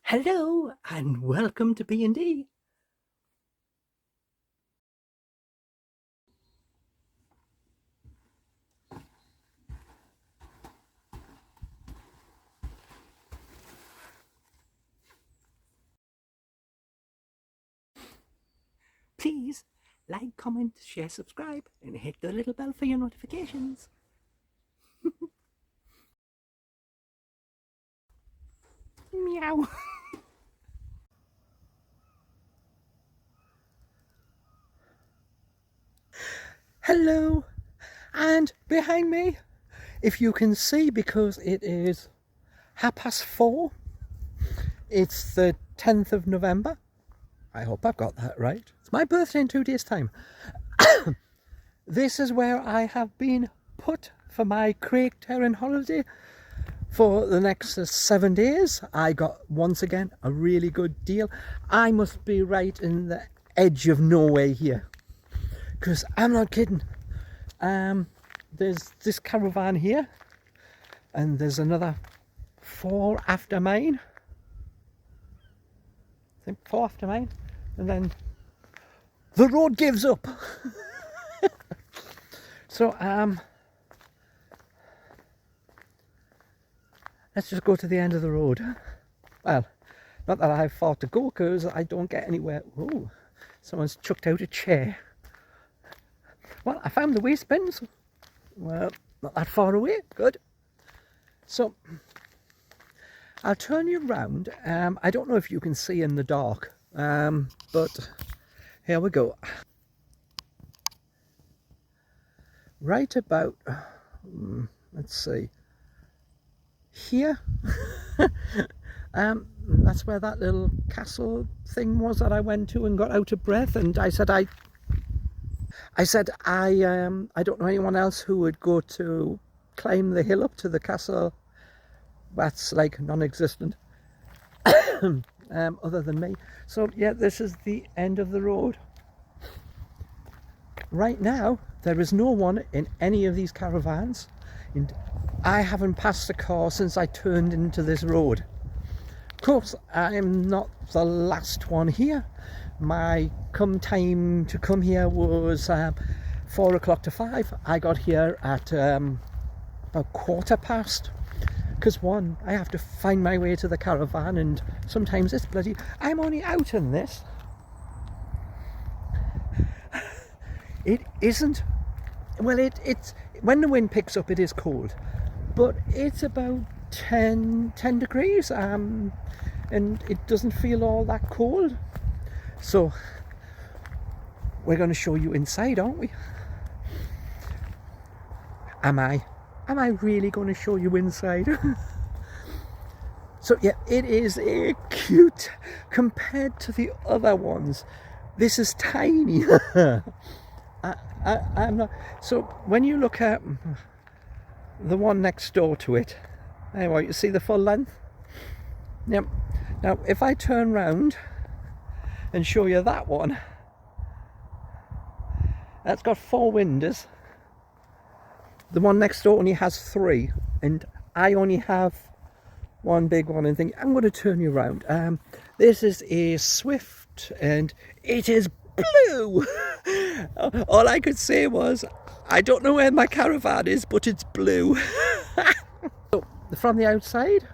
Hello and welcome to B&D. Please like, comment, share, subscribe and hit the little bell for your notifications. Meow. Hello, and behind me, if you can see, because it is 4:30, it's the 10th of November. I hope I've got that right. It's my birthday in 2 days' time. This is where I have been put for my Craig Terran holiday for the next 7 days. I got, once again, a really good deal. I must be right in the edge of nowhere here, because I'm not kidding. There's this caravan here, and there's another 4 after mine. I think 4 after mine, and then the road gives up. So let's just go to the end of the road. Well, not that I've fought to go, because I don't get anywhere. Oh, someone's chucked out a chair. Well, I found the waste bins. Well, not that far away. Good. So I'll turn you round. I don't know if you can see in the dark, but here we go. Right about, let's see, here. That's where that little castle thing was that I went to and got out of breath, and I said I don't know anyone else who would go to climb the hill up to the castle. That's like non-existent. Other than me. So yeah, this is the end of the road. Right now there is no one in any of these caravans, and I haven't passed a car since I turned into this road. Of course, I'm not the last one here. My time to come here was 4 o'clock to 5. I got here at about 1:15, because one, I have to find my way to the caravan, and sometimes it's bloody, I'm only out in this. It isn't, well, it's when the wind picks up it is cold, but it's about 10 degrees, and it doesn't feel all that cold. So we're going to show you inside, aren't we? Am I really going to show you inside? So yeah, it is cute compared to the other ones. This is tiny. I'm not. So when you look at the one next door to it, anyway, you see the full length. Yep. Now if I turn round and show you that one, that's got 4 windows. The one next door only has 3, and I only have one big one. And think I'm going to turn you around. This is a Swift, and it is blue. All I could say was, I don't know where my caravan is, but it's blue. So from the outside,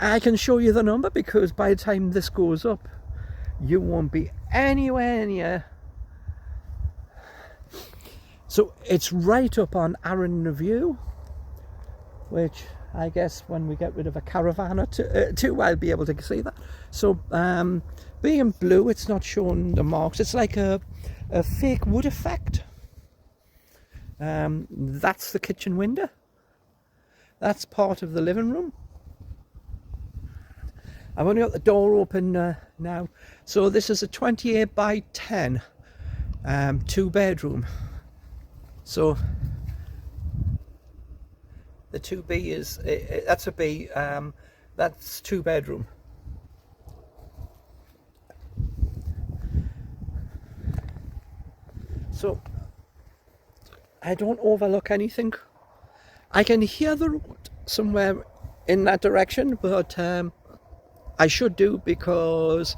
I can show you the number, because by the time this goes up, you won't be anywhere near. So it's right up on Arran Review, which I guess when we get rid of a caravan or two, I'll be able to see that. So being blue, it's not showing the marks. It's like a fake wood effect. That's the kitchen window. That's part of the living room. I've only got the door open now. So this is a 28 by 10 2-bedroom. So the 2B is, that's a B, that's 2-bedroom. So I don't overlook anything. I can hear the road somewhere in that direction, but I should do, because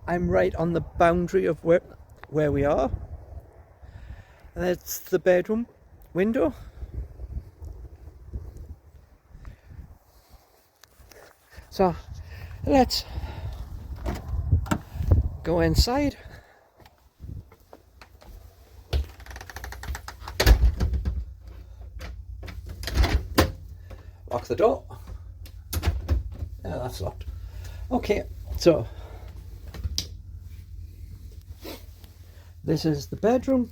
I'm right on the boundary of where we are. And that's the bedroom window. So let's go inside. Lock the door. Yeah, that's locked. Okay, so this is the bedroom.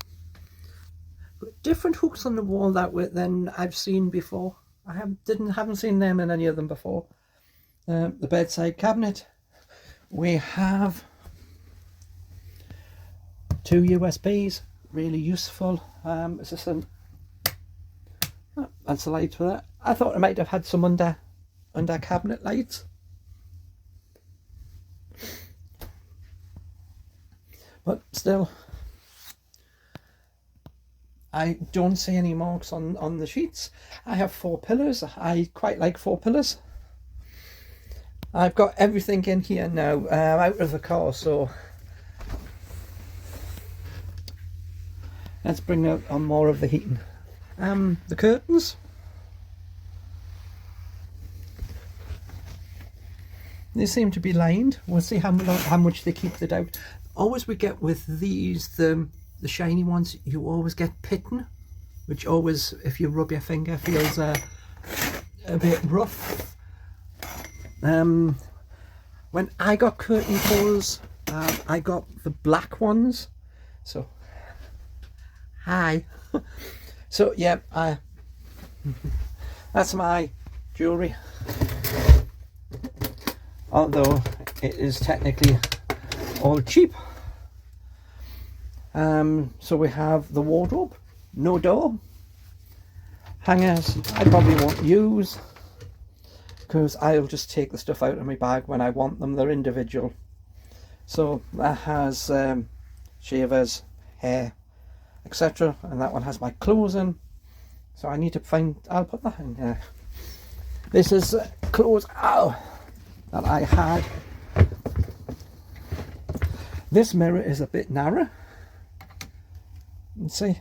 Different hooks on the wall that way than I've seen before. I haven't seen them in any of them before. The bedside cabinet. We have 2 USBs, really useful. Is this an? Oh, that's the light for that. I thought it might have had some under cabinet lights. But still, I don't see any marks on the sheets. I have 4 pillows. I quite like 4 pillows. I've got everything in here now, out of the car, so let's bring out on more of the heating. The curtains. They seem to be lined. We'll see how much they keep it out. Always we get with these, the shiny ones, you always get pitten, which always, if you rub your finger, feels a bit rough. When I got curtain calls, I got the black ones. So, hi. So yeah, that's my jewellery. Although it is technically all cheap. So we have the wardrobe, no door. Hangers I probably won't use, because I'll just take the stuff out of my bag when I want them. They're individual. So that has shavers, hair, etc. And that one has my clothes in. So I need to find, I'll put that in there. This is clothes that I had. This mirror is a bit narrow. Let's see.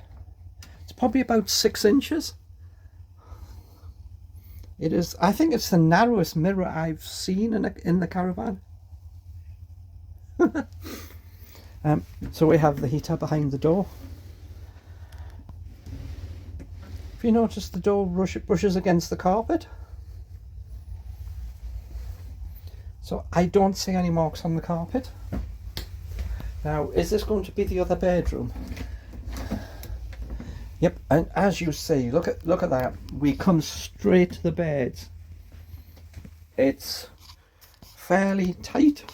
It's probably about 6 inches. It is, I think it's the narrowest mirror I've seen in the caravan. So we have the heater behind the door. If you notice, the door brushes against the carpet. So I don't see any marks on the carpet. Now, is this going to be the other bedroom? Yep, and as you see, look at that. We come straight to the beds. It's fairly tight.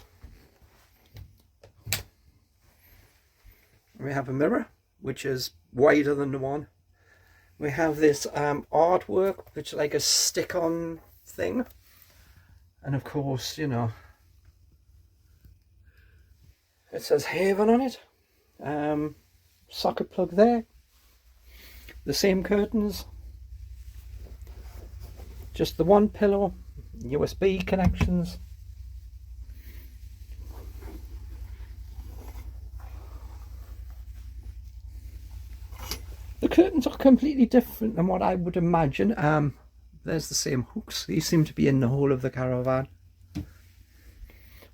We have a mirror, which is wider than the one. We have this artwork, which is like a stick-on thing. And of course, you know, it says Haven on it. Socket plug there. The same curtains. Just the one pillow. USB connections. The curtains are completely different than what I would imagine. There's the same hooks. These seem to be in the whole of the caravan.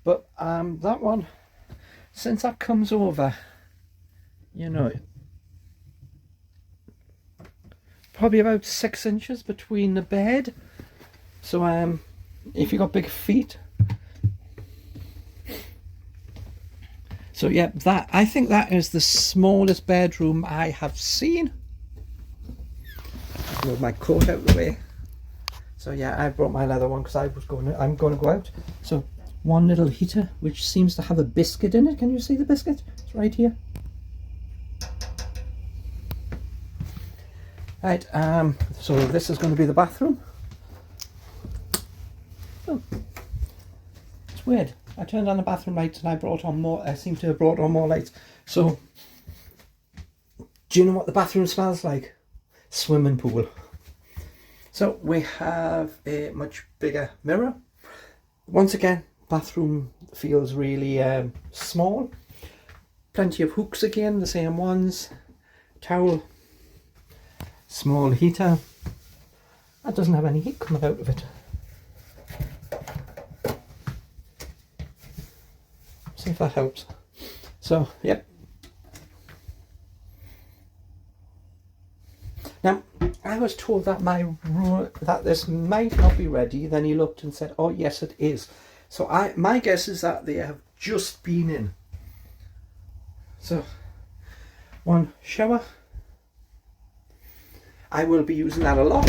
But that one, since that comes over, you know, probably about 6 inches between the bed. So if you got big feet. So yeah, that, I think that is the smallest bedroom I have seen. Move my coat out of the way. So yeah, I brought my leather one because I'm going to go out. So one little heater which seems to have a biscuit in it. Can you see the biscuit? It's right here. Right, so this is going to be the bathroom. Oh, it's weird. I turned on the bathroom lights and I brought on more. I seem to have brought on more lights. So, do you know what the bathroom smells like? Swimming pool. So we have a much bigger mirror. Once again, bathroom feels really small. Plenty of hooks again, the same ones. Towel, small heater. That doesn't have any heat coming out of it. See if that helps. So, yep. Now, I was told that that this might not be ready. Then he looked and said, "Oh, yes, it is." So my guess is that they have just been in. So, one shower. I will be using that a lot.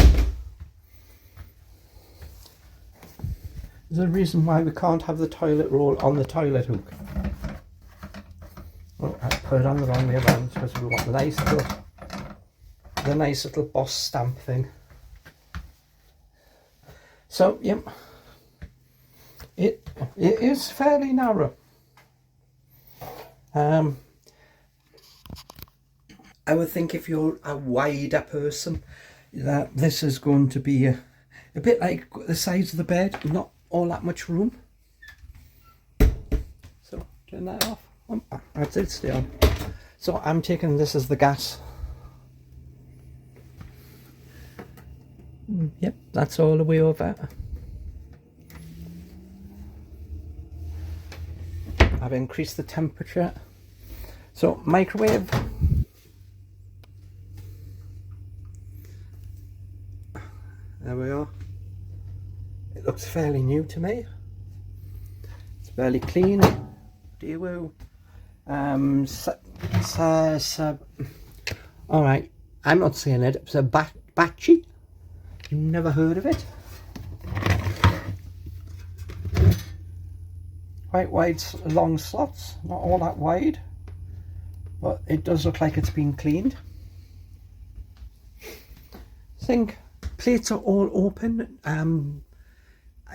There's a reason why we can't have the toilet roll on the toilet hook. Oh, I put it on the wrong way around because we want the nice little Boss stamp thing. So, yep, it is fairly narrow. I would think if you're a wider person that this is going to be a bit like the size of the bed, not all that much room. So turn that off. Oh, that's it, stay on. So I'm taking this as the gas. Yep, that's all the way over. I've increased the temperature. So microwave. There we are. It looks fairly new to me. It's fairly clean. Dewo. All right, I'm not saying it. It's a batchy. Never heard of it. Quite wide, long slots. Not all that wide, but it does look like it's been cleaned. Sink plates are all open.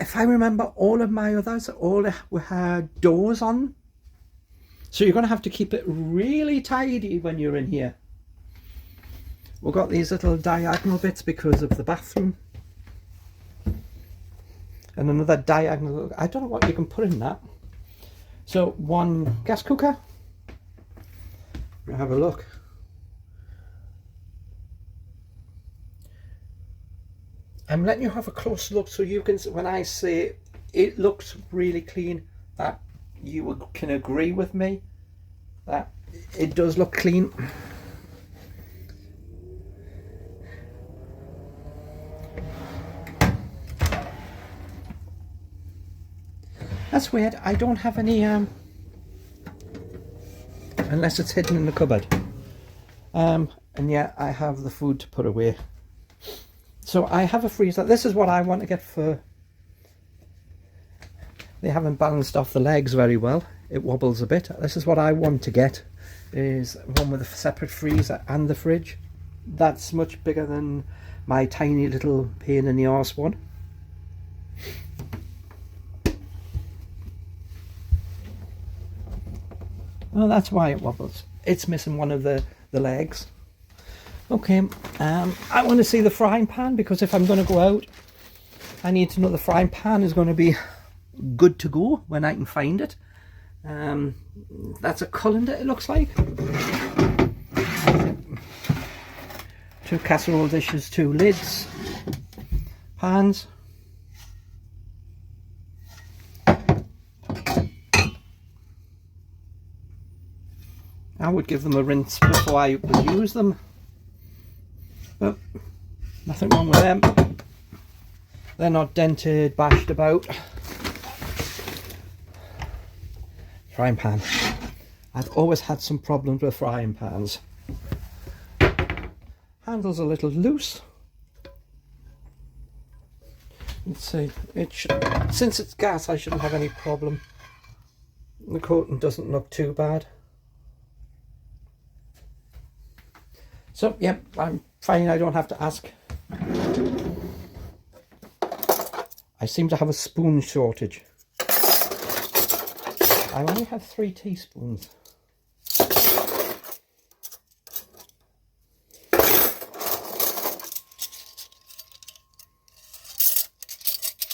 If I remember, all of my others all had doors on. So you're going to have to keep it really tidy when you're in here. We've got these little diagonal bits because of the bathroom. And another diagonal, I don't know what you can put in that. So one gas cooker. We'll have a look. I'm letting you have a close look so you can, when I say it looks really clean, that you can agree with me that it does look clean. That's weird. I don't have any unless it's hidden in the cupboard. And yeah, I have the food to put away. So I have a freezer. This is what I want to get for. They haven't balanced off the legs very well. It wobbles a bit. This is what I want to get, is one with a separate freezer and the fridge. That's much bigger than my tiny little pain in the arse one. Well, that's why it wobbles. It's missing one of the legs. Okay, I want to see the frying pan, because if I'm going to go out, I need to know the frying pan is going to be good to go when I can find it. That's a colander, it looks like. 2 casserole dishes, 2 lids, pans. I would give them a rinse before I use them, but nothing wrong with them. They're not dented, bashed about. Frying pan. I've always had some problems with frying pans. Handle's a little loose. Let's see. Since it's gas, I shouldn't have any problem. The coating doesn't look too bad. So, yeah, I'm fine. I don't have to ask. I seem to have a spoon shortage. I only have 3 teaspoons.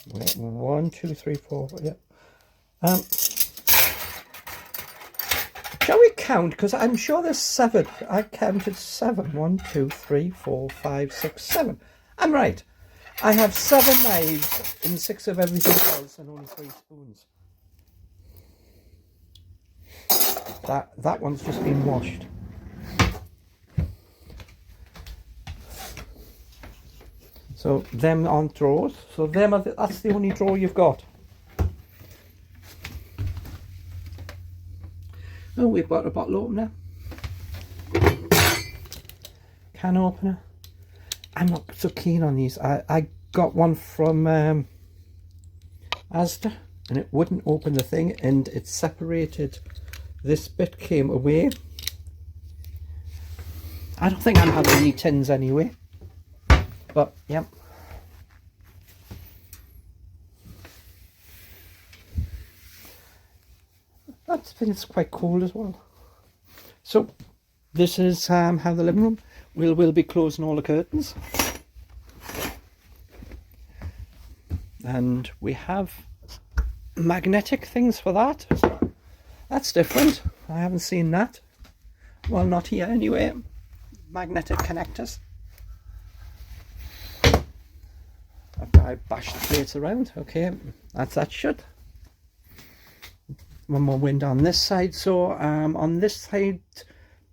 Wait, 1, 2, 3, 4. Yeah. Shall we count? Because I'm sure there's 7. I counted 7. 1, 2, 3, 4, 5, 6, 7. I'm right. I have 7 knives and 6 of everything else and only 3 spoons. That one's just been washed. So them aren't drawers. So them are that's the only drawer you've got. Oh, we've got a bottle opener, can opener. I'm not so keen on these. I got one from Asda, and it wouldn't open the thing, and it separated. This bit came away. I don't think I'm having any tins anyway. But yeah. I think it's quite cold as well. So this is how the living room. We'll be closing all the curtains. And we have magnetic things for that. That's different. I haven't seen that. Well, not here anyway. Magnetic connectors. After I bash the plates around. Okay, that's that shut. One more window on this side. So on this side,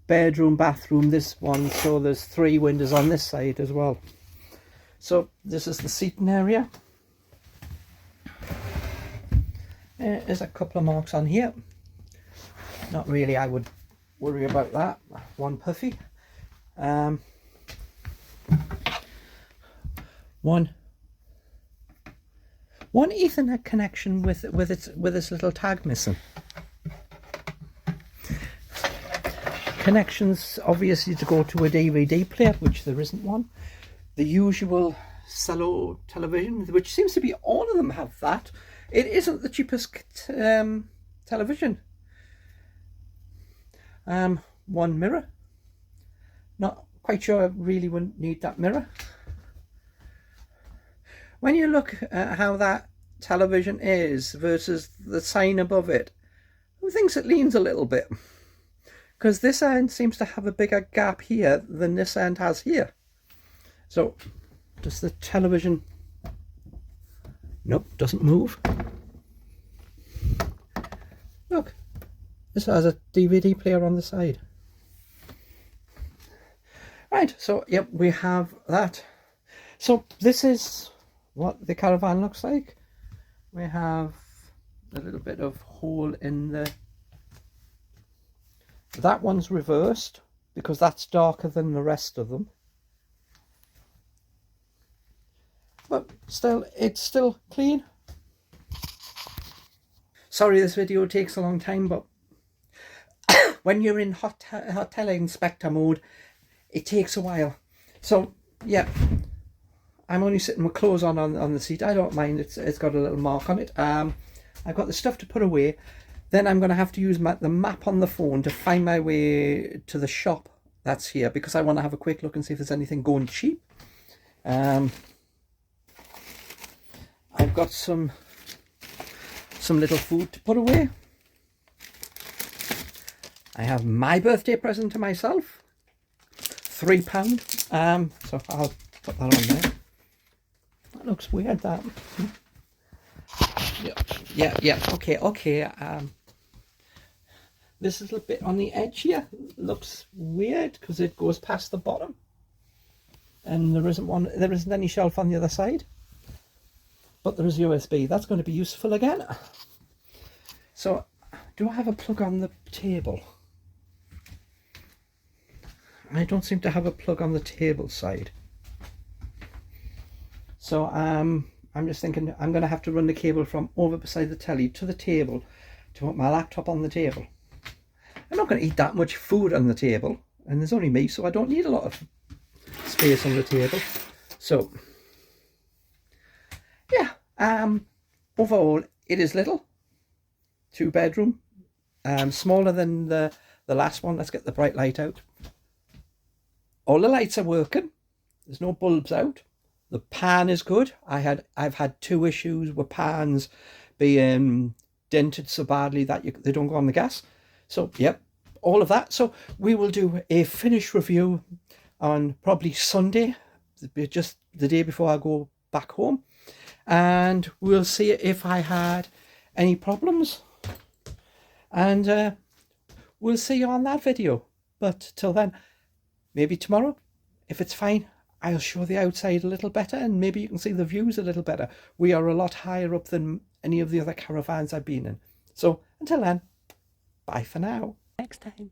bedroom, bathroom, this one. So there's 3 windows on this side as well. So this is the seating area. There's a couple of marks on here. Not really, I would worry about that. One puffy. One Ethernet connection with its little tag missing. Connections obviously to go to a DVD player, which there isn't one. The usual cello television, which seems to be all of them have that. It isn't the cheapest television. One mirror. Not quite sure I really wouldn't need that mirror. When you look at how that television is versus the sign above it, who thinks it leans a little bit? Because this end seems to have a bigger gap here than this end has here. So, does the television... Nope, doesn't move. Look, this has a DVD player on the side. Right, so yep, we have that. So this is what the caravan looks like. We have a little bit of hole in the... That one's reversed because that's darker than the rest of them. But still, it's still clean. Sorry this video takes a long time, but when you're in hotel inspector mode, it takes a while. So yeah, I'm only sitting with clothes on the seat. I don't mind. It's got a little mark on it. I've got the stuff to put away. Then I'm going to have to use the map on the phone to find my way to the shop that's here, because I want to have a quick look and see if there's anything going cheap. I've got some little food to put away. I have my birthday present to myself, £3. So I'll put that on there. That looks weird, that. Yeah. Okay. This little bit on the edge here looks weird because it goes past the bottom, and there isn't any shelf on the other side. But there is USB. That's going to be useful again. So, do I have a plug on the table? I don't seem to have a plug on the table side. So, I'm just thinking I'm going to have to run the cable from over beside the telly to the table to put my laptop on the table. I'm not going to eat that much food on the table, and there's only me, so I don't need a lot of space on the table. So, yeah, overall it is little, 2-bedroom, smaller than the last one. Let's get the bright light out. All the lights are working, there's no bulbs out. The pan is good. I've had 2 issues with pans being dented so badly that they don't go on the gas. So yep, all of that. So we will do a finish review on probably Sunday, just the day before I go back home, and we'll see if I had any problems, and we'll see you on that video. But till then, maybe tomorrow, if it's fine, I'll show the outside a little better, and maybe you can see the views a little better. We are a lot higher up than any of the other caravans I've been in. So until then, bye for now. Next time.